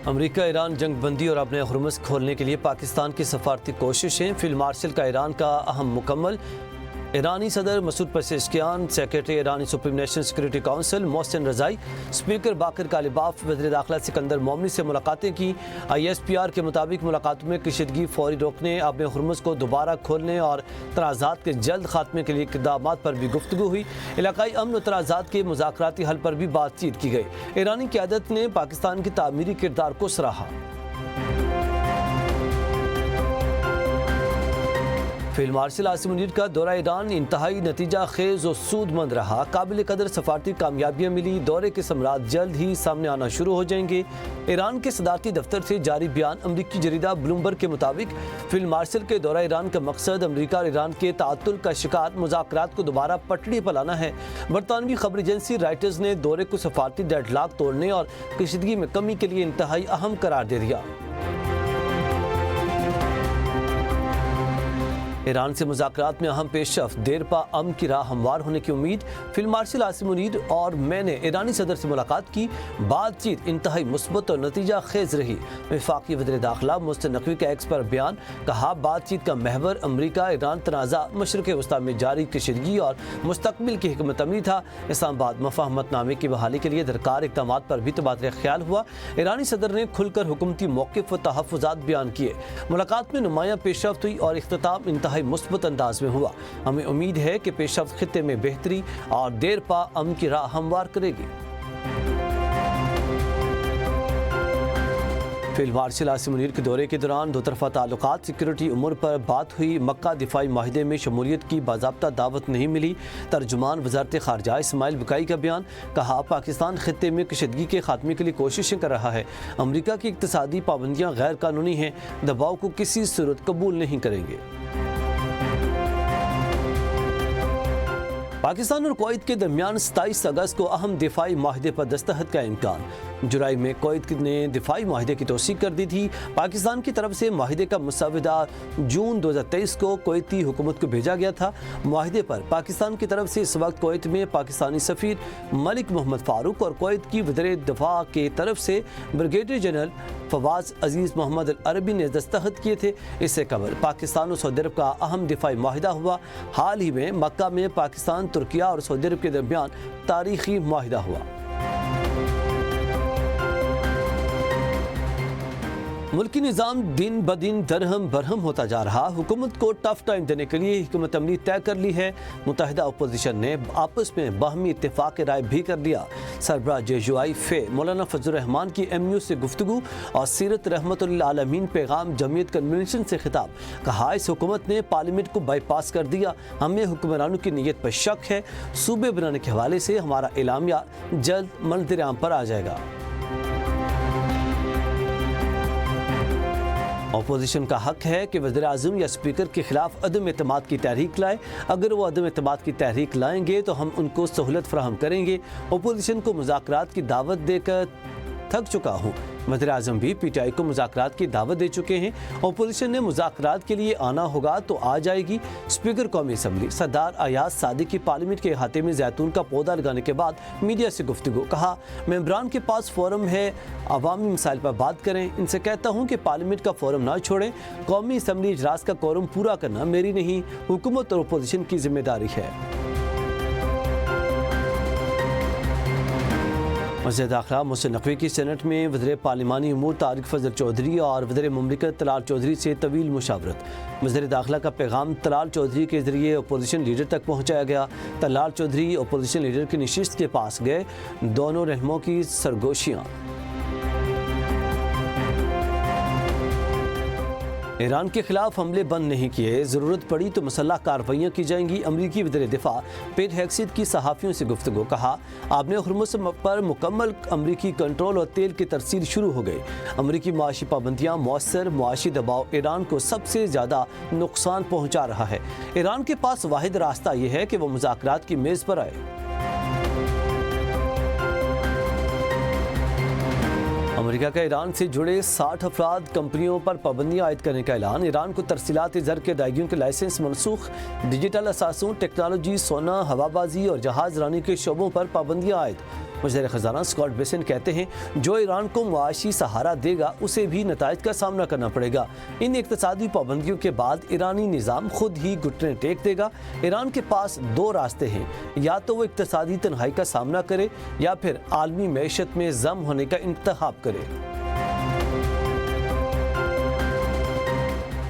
امریکہ ایران جنگ بندی اور اپنے ہرمز کھولنے کے لیے پاکستان کی سفارتی کوششیں فیلڈ مارشل کا ایران کا اہم مکمل۔ ایرانی صدر مسعود پزشکیان، سیکریٹری ایرانی سپریم نیشنل سیکورٹی کونسل محسن رضائی، اسپیکر باقر کالیباف، وزیر داخلہ سکندر مومنی سے ملاقاتیں کی۔ ISPR کے مطابق ملاقاتوں میں کشیدگی فوری روکنے، آب ہرمز کو دوبارہ کھولنے اور تنازعات کے جلد خاتمے کے لیے اقدامات پر بھی گفتگو ہوئی۔ علاقائی امن و تنازعات کے مذاکراتی حل پر بھی بات چیت کی گئی۔ ایرانی قیادت نے پاکستان کی تعمیری کردار کو سراہا۔ فیلڈ مارشل عاصم منیر کا دورہ ایران انتہائی نتیجہ خیز و سود مند رہا۔ قابل قدر سفارتی کامیابیاں ملی۔ دورے کے ثمرات جلد ہی سامنے آنا شروع ہو جائیں گے۔ ایران کے صدارتی دفتر سے جاری بیان۔ امریکی جریدہ بلومبرگ کے مطابق فیلڈ مارشل کے دورہ ایران کا مقصد امریکہ اور ایران کے تعطل کا شکار مذاکرات کو دوبارہ پٹڑی پر لانا ہے۔ برطانوی خبر ایجنسی رائٹرز نے دورے کو سفارتی ڈیڈ لاک توڑنے اور کشیدگی میں کمی کے لیے انتہائی اہم قرار دے دیا۔ ایران سے مذاکرات میں اہم پیش رفت، دیر پا امن کی راہ ہموار ہونے کی امید۔ فیلڈ مارشل عاصم منیر اور میں نے ایرانی صدر سے ملاقات کی۔ بات چیت انتہائی مثبت اور نتیجہ خیز رہی۔ وفاقی وزیر داخلہ محسن نقوی کا ایکس پر بیان، کہا بات چیت کا محور امریکہ ایران تنازع، مشرق وسطی میں جاری کشیدگی اور مستقبل کی حکمت عملی تھا۔ اسلام آباد مفاہمت نامے کی بحالی کے لیے درکار اقدامات پر بھی تبادلہ خیال ہوا۔ ایرانی صدر نے کھل کر حکومتی موقف و تحفظات بیان کیے۔ ملاقات میں نمایاں پیش رفت ہوئی اور اختتام انتہائی مثبت انداز میں ہوا۔ ہمیں امید ہے کہ پیش رفت خطے میں بہتری اور دیر پا امن کی راہ ہموار کرے گی۔ فیلڈ مارشل عاصم منیر کے دورے کے دوران دو طرفہ تعلقات، سیکورٹی امور پر بات ہوئی۔ مکہ دفاعی معاہدے میں شمولیت کی باضابطہ دعوت نہیں ملی۔ ترجمان وزارت خارجہ اسماعیل بقائی کا بیان، کہا پاکستان خطے میں کشیدگی کے خاتمے کے لیے کوششیں کر رہا ہے۔ امریکہ کی اقتصادی پابندیاں غیر قانونی ہیں، دباؤ کو کسی صورت قبول نہیں کریں گے۔ پاکستان اور کویت کے درمیان 27 اگست کو اہم دفاعی معاہدے پر دستخط کا امکان۔ جولائی میں کویت نے دفاعی معاہدے کی توثیق کر دی تھی۔ پاکستان کی طرف سے معاہدے کا مسودہ جون 2023 کو کویتی حکومت کو بھیجا گیا تھا۔ معاہدے پر پاکستان کی طرف سے اس وقت کویت میں پاکستانی سفیر ملک محمد فاروق اور کویت کی وزیر دفاع کی طرف سے بریگیڈیئر جنرل فواز عزیز محمد العربی نے دستخط کیے تھے۔ اس سے قبل پاکستان اور سعودی عرب کا اہم دفاعی معاہدہ ہوا۔ حال ہی میں مکہ میں پاکستان، ترکیہ اور سعودی عرب کے درمیان تاریخی معاہدہ ہوا۔ ملکی نظام دن بدن درہم برہم ہوتا جا رہا۔ حکومت کو ٹف ٹائم دینے کے لیے حکمت عملی طے کر لی ہے۔ متحدہ اپوزیشن نے آپس میں باہمی اتفاق رائے بھی کر لیا۔ سربراہ JUI فے مولانا فضل الرحمان کی MU سے گفتگو اور سیرت رحمت للعالمین پیغام جمعیت کنونشن سے خطاب، کہا اس حکومت نے پارلیمنٹ کو بائی پاس کر دیا۔ ہمیں حکمرانوں کی نیت پر شک ہے۔ صوبے بنانے کے حوالے سے ہمارا اعلامیہ جلد منظر عام پر آ جائے گا۔ اپوزیشن کا حق ہے کہ وزیر اعظم یا اسپیکر کے خلاف عدم اعتماد کی تحریک لائے۔ اگر وہ عدم اعتماد کی تحریک لائیں گے تو ہم ان کو سہولت فراہم کریں گے۔ اپوزیشن کو مذاکرات کی دعوت دے کر تھک چکا ہوں۔ وزیر اعظم بھی PTI کو مذاکرات کی دعوت دے چکے ہیں۔ اپوزیشن نے مذاکرات کے لیے آنا ہوگا تو آ جائے گی۔ اسپیکر قومی اسمبلی سردار ایاز صادق کی پارلیمنٹ کے احاطے میں زیتون کا پودا لگانے کے بعد میڈیا سے گفتگو، کہا ممبران کے پاس فورم ہے، عوامی مسائل پر بات کریں۔ ان سے کہتا ہوں کہ پارلیمنٹ کا فورم نہ چھوڑیں۔ قومی اسمبلی اجلاس کا کورم پورا کرنا میری نہیں، حکومت اور اپوزیشن کی ذمہ داری ہے۔ وزیر داخلہ محسن نقوی کی سینٹ میں وزیر پارلیمانی امور طارق فضل چودھری اور وزیر مملکت طلال چودھری سے طویل مشاورت۔ وزیر داخلہ کا پیغام طلال چودھری کے ذریعے اپوزیشن لیڈر تک پہنچایا گیا۔ طلال چودھری اپوزیشن لیڈر کی نشست کے پاس گئے۔ دونوں رہنماؤں کی سرگوشیاں۔ ایران کے خلاف حملے بند نہیں کیے، ضرورت پڑی تو مسلح کارروائیاں کی جائیں گی۔ امریکی وزیر دفاع پیٹ ہیگسیت کی صحافیوں سے گفتگو، کہا آبِ ہرمز پر مکمل امریکی کنٹرول اور تیل کی ترسیل شروع ہو گئی۔ امریکی معاشی پابندیاں، مؤثر معاشی دباؤ ایران کو سب سے زیادہ نقصان پہنچا رہا ہے۔ ایران کے پاس واحد راستہ یہ ہے کہ وہ مذاکرات کی میز پر آئے۔ امریکہ کا ایران سے جڑے 60 افراد کمپنیوں پر پابندیاں عائد کرنے کا اعلان۔ ایران کو ترسیلات زر کے ادائیگیوں کے لائسنس منسوخ۔ ڈیجیٹل اثاثوں، ٹیکنالوجی، سونا، ہوا بازی اور جہاز رانی کے شعبوں پر پابندیاں عائد۔ وزیر خزانہ اسکاٹ بیسنٹ کہتے ہیں جو ایران کو معاشی سہارا دے گا اسے بھی نتائج کا سامنا کرنا پڑے گا۔ ان اقتصادی پابندیوں کے بعد ایرانی نظام خود ہی گھٹنے ٹیک دے گا۔ ایران کے پاس دو راستے ہیں، یا تو وہ اقتصادی تنہائی کا سامنا کرے یا پھر عالمی معیشت میں ضم ہونے کا انتخاب کرے۔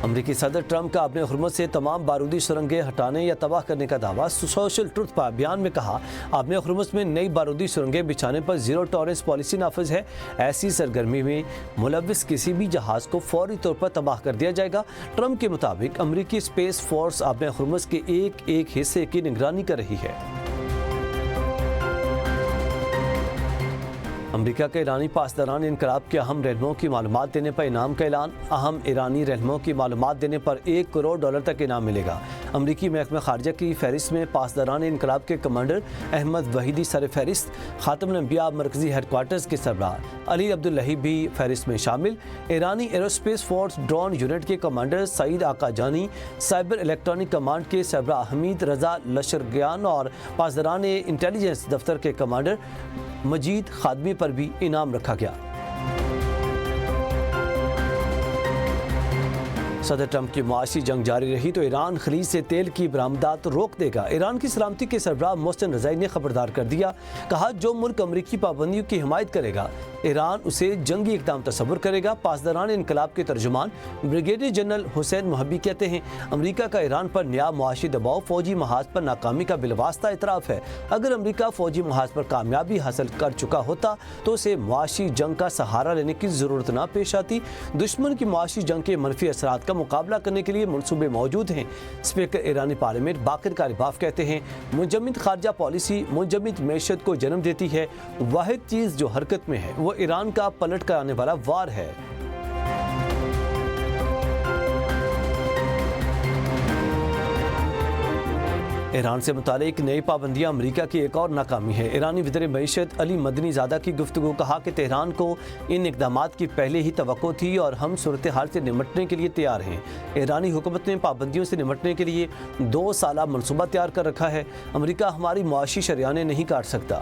امریکی صدر ٹرمپ کا اپنے حرمت سے تمام بارودی سرنگیں ہٹانے یا تباہ کرنے کا دعویٰ۔ سوشل ٹروتھ پر بیان میں کہا، اپنے حرمت میں نئی بارودی سرنگیں بچھانے پر زیرو ٹالرنس پالیسی نافذ ہے۔ ایسی سرگرمی میں ملوث کسی بھی جہاز کو فوری طور پر تباہ کر دیا جائے گا۔ ٹرمپ کے مطابق امریکی اسپیس فورس اپنے حرمت کے ایک حصے کی نگرانی کر رہی ہے۔ امریکہ کے ایرانی پاسداران انقلاب کے اہم رہنماؤں کی معلومات دینے پر انعام کا اعلان۔ اہم ایرانی رہنماؤں کی معلومات دینے پر $1 کروڑ تک انعام ملے گا۔ امریکی محکمہ خارجہ کی فہرست میں پاسداران انقلاب کے کمانڈر احمد وحیدی سر فہرست، خاتم الانبیاء مرکزی ہیڈ کوارٹرز کے سربراہ علی عبداللہی بھی فہرست میں شامل۔ ایرانی ایروسپیس فورس ڈرون یونٹ کے کمانڈر سعید آقا جانی، سائبر الیکٹرانک کمانڈ کے سربراہ حمید رضا لشکریان اور پاسداران انٹیلیجنس دفتر کے کمانڈر مجید خادمی پر بھی انعام رکھا گیا۔ صدر ٹرمپ کی معاشی جنگ جاری رہی تو ایران خلیج سے تیل کی برآمدات روک دے گا۔ ایران کی سلامتی کے سربراہ محسن رضائی نے خبردار کر دیا، کہا جو ملک امریکی پابندیوں کی حمایت کرے گا ایران اسے جنگی اقدام تصور کرے گا۔ پاسداران انقلاب کے ترجمان بریگیڈیئر جنرل حسین محبی کہتے ہیں، امریکہ کا ایران پر نیا معاشی دباؤ فوجی محاذ پر ناکامی کا بالواسطہ اعتراف ہے۔ اگر امریکہ فوجی محاذ پر کامیابی حاصل کر چکا ہوتا تو اسے معاشی جنگ کا سہارا لینے کی ضرورت نہ پیش آتی۔ دشمن کی معاشی جنگ کے منفی اثرات کا مقابلہ کرنے کے لیے منصوبے موجود ہیں۔ اسپیکر ایرانی پارلیمنٹ باقر کالیباف کہتے ہیں، منجمد خارجہ پالیسی منجمد معیشت کو جنم دیتی ہے۔ واحد چیز جو حرکت میں ہے وہ ایران کا پلٹ کر آنے والا وار ہے۔ ایران سے متعلق نئی پابندیاں امریکہ کی ایک اور ناکامی ہے۔ ایرانی وزیر معیشت علی مدنی زادہ کی گفتگو، کہا کہ تہران کو ان اقدامات کی پہلے ہی توقع تھی اور ہم صورتحال سے نمٹنے کے لیے تیار ہیں۔ ایرانی حکومت نے پابندیوں سے نمٹنے کے لیے 2 سالہ منصوبہ تیار کر رکھا ہے۔ امریکہ ہماری معاشی شریانیں نہیں کاٹ سکتا۔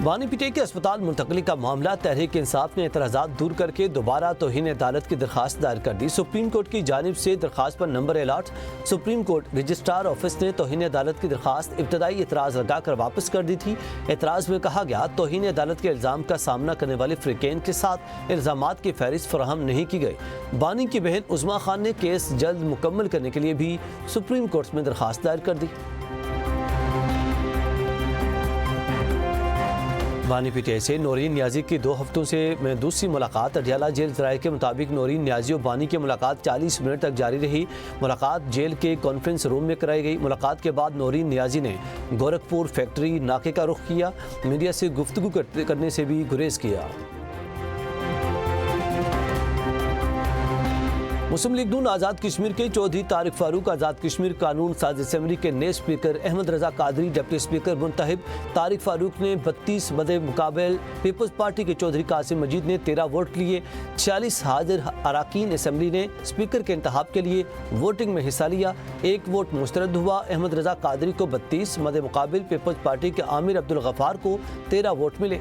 بانی پٹے کے اسپتال منتقلی کا معاملہ تحریک انصاف نے اعتراضات دور کر کے دوبارہ توہین عدالت کی درخواست دائر کر دی۔ سپریم کورٹ کی جانب سے درخواست پر number allot. Supreme Court registrar office نے توہین عدالت کی درخواست ابتدائی اعتراض لگا کر واپس کر دی تھی۔ اعتراض میں کہا گیا توہین عدالت کے الزام کا سامنا کرنے والے فریقین کے ساتھ الزامات کی فہرست فراہم نہیں کی گئی۔ بانی کی بہن عظمیٰ خان نے کیس جلد مکمل کرنے کے لیے بھی سپریم کورٹ میں درخواست دائر کر دی۔ بانی پی ٹی آئی سے نورین نیازی کی 2 ہفتوں سے دوسری ملاقات۔ اڈیالہ جیل ذرائع کے مطابق نورین نیازی و بانی کی ملاقات 40 منٹ تک جاری رہی۔ ملاقات جیل کے کانفرنس روم میں کرائی گئی۔ ملاقات کے بعد نورین نیازی نے گورکھپور فیکٹری ناکے کا رخ کیا۔ میڈیا سے گفتگو کرنے سے بھی گریز کیا۔ مسلم لیگ نون آزاد کشمیر کے چودھری طارق فاروق آزاد کشمیر قانون ساز اسمبلی کے نئے speaker Ahmad Raza Qadri deputy speaker منتخب۔ طارق فاروق نے 32 مدِ مقابل پیپلز پارٹی کے چودھری قاسم مجید نے 13 ووٹ لیے۔ 46 حاضر اراکین اسمبلی نے اسپیکر کے انتخاب کے لیے ووٹنگ میں حصہ لیا۔ 1 ووٹ مسترد ہوا۔ احمد رضا قادری کو 32 مدِ مقابل پیپلز پارٹی کے عامر عبدالغفار کو 13 ووٹ ملے۔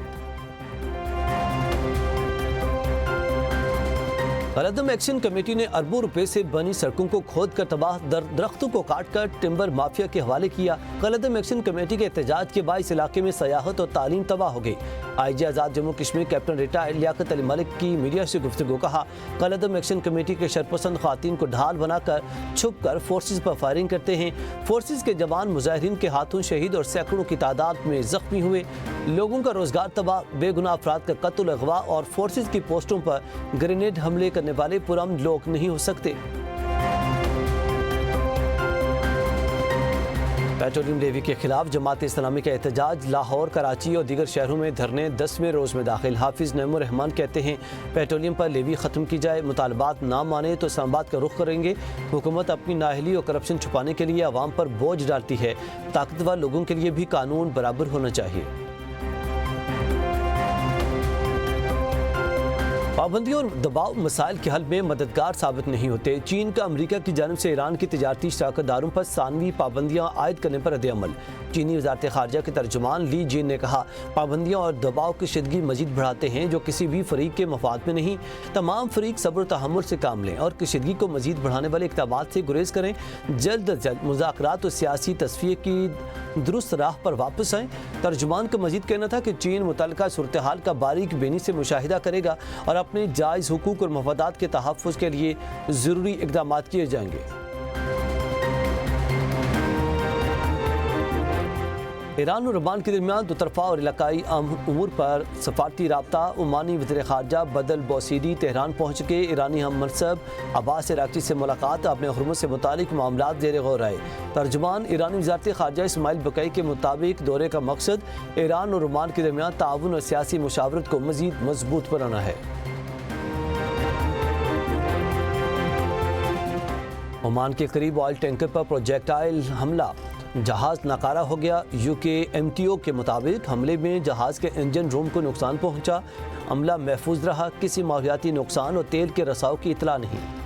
قلعدم ایکشن کمیٹی نے اربوں روپے سے بنی سڑکوں کو کھود کر تباہ، درختوں کو کاٹ کر ٹمبر مافیا کے حوالے کیا۔ قلعدم ایکشن کمیٹی کے احتجاج کے باعث علاقے میں سیاحت اور تعلیم تباہ ہو گئی۔ آئی جی آزاد جموں کشمیر کیپٹن ریٹائرڈ لیاقت علی ملک کی میڈیا سے گفتگو، کہا قلعدم ایکشن کمیٹی کے شرپسند خواتین کو ڈھال بنا کر چھپ کر فورسز پر فائرنگ کرتے ہیں۔ فورسز کے جوان مظاہرین کے ہاتھوں شہید اور سینکڑوں کی تعداد میں زخمی ہوئے۔ لوگوں کا روزگار تباہ، بے گناہ افراد کا قتل، اغوا اور فورسز کی پوسٹوں پر گرینیڈ حملے کرنے والے پرامن لوگ نہیں ہو سکتے۔ پیٹرولیم لیوی کے خلاف جماعت اسلامی کا احتجاج، لاہور، کراچی اور دیگر شہروں میں دھرنے 10ویں روز میں داخل۔ حافظ نعیم الرحمان کہتے ہیں پیٹرولیم پر لیوی ختم کی جائے، مطالبات نہ مانے تو اسلام آباد کا رخ کریں گے۔ حکومت اپنی نااہلی اور کرپشن چھپانے کے لیے عوام پر بوجھ ڈالتی ہے، طاقتور لوگوں کے لیے بھی قانون برابر ہونا چاہیے۔ پابندیوں اور دباؤ مسائل کے حل میں مددگار ثابت نہیں ہوتے۔ چین کا امریکہ کی جانب سے ایران کی تجارتی شراکت داروں پر ثانوی پابندیاں عائد کرنے پر رد عمل۔ چینی وزارت خارجہ کے ترجمان لی جین نے کہا، پابندیاں اور دباؤ کشیدگی مزید بڑھاتے ہیں جو کسی بھی فریق کے مفاد میں نہیں۔ تمام فریق صبر و تحمل سے کام لیں اور کشیدگی کو مزید بڑھانے والے اقدامات سے گریز کریں۔ جلد از جلد مذاکرات اور سیاسی تصفیے کی درست راہ پر واپس آئیں۔ ترجمان کا مزید کہنا تھا کہ چین متعلقہ صورتحال کا باریک بینی سے مشاہدہ کرے گا اور اپنے جائز حقوق اور مفادات کے تحفظ کے لیے ضروری اقدامات کیے جائیں گے۔ ایران اور عمان کے درمیان دو طرفہ اور علاقائی امور پر سفارتی رابطہ۔ عمانی وزیر خارجہ بدل بوسیدی تہران پہنچ کے ایرانی ہم منصب عباس عراقچی سے ملاقات۔ اپنے حرمت سے متعلق معاملات زیر غور آئے۔ ترجمان ایرانی وزارت خارجہ اسماعیل بقائی کے مطابق دورے کا مقصد ایران اور عمان کے درمیان تعاون اور سیاسی مشاورت کو مزید مضبوط بنانا ہے۔ عمان کے قریب آئل ٹینکر پر پروجیکٹائل حملہ، جہاز ناکارہ ہو گیا۔ یو کے ایم ٹی او کے مطابق حملے میں جہاز کے انجن روم کو نقصان پہنچا۔ عملہ محفوظ رہا، کسی ماحولیاتی نقصان اور تیل کے رساؤ کی اطلاع نہیں۔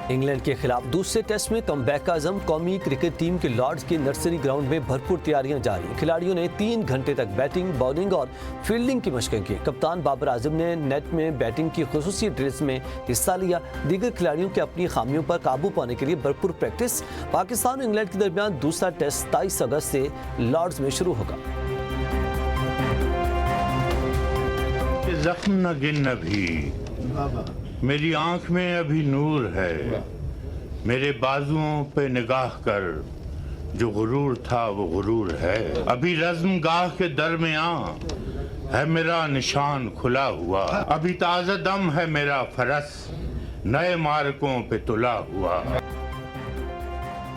انگلینڈ کے خلاف دوسرے ٹیسٹ میں کم بیک کا عزم۔ قومی کرکٹ ٹیم کے لارڈز کے نرسری گراؤنڈ میں بھرپور تیاریاں جاری۔ کھلاڑیوں نے 3 گھنٹے تک بیٹنگ، باؤلنگ اور فیلڈنگ کی مشقیں کی۔ کپتان بابر اعظم نے نیٹ میں بیٹنگ کی خصوصی ڈریلز میں حصہ لیا۔ دیگر کھلاڑیوں کے اپنی خامیوں پر قابو پانے کے لیے بھرپور پریکٹس۔ پاکستان اور انگلینڈ کے درمیان دوسرا ٹیسٹ 27 اگست سے لارڈز میں شروع ہوگا۔ زخم نہ گن ابھی، میری آنکھ میں ابھی نور ہے، میرے بازوؤں پہ نگاہ کر، جو غرور تھا وہ غرور ہے، ابھی رزم گاہ کے درمیان ہے میرا نشان کھلا ہوا، ابھی تازہ دم ہے میرا فرس نئے مارکوں پہ تلا ہوا۔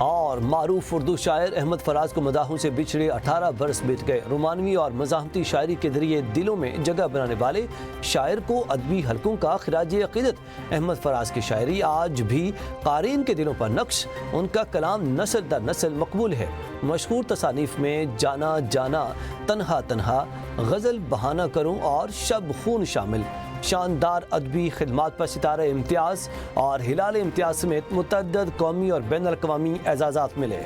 اور معروف اردو شاعر احمد فراز کو مداحوں سے بچھڑے 18 برس بیت گئے۔ رومانوی اور مزاحمتی شاعری کے ذریعے دلوں میں جگہ بنانے والے شاعر کو ادبی حلقوں کا خراج عقیدت۔ احمد فراز کی شاعری آج بھی قارئین کے دلوں پر نقش، ان کا کلام نسل در نسل مقبول ہے۔ مشہور تصانیف میں جانا جانا، تنہا تنہا، غزل بہانہ کروں اور شب خون شامل۔ شاندار ادبی خدمات پر ستارہ امتیاز اور ہلال امتیاز سمیت متعدد قومی اور بین الاقوامی اعزازات ملے۔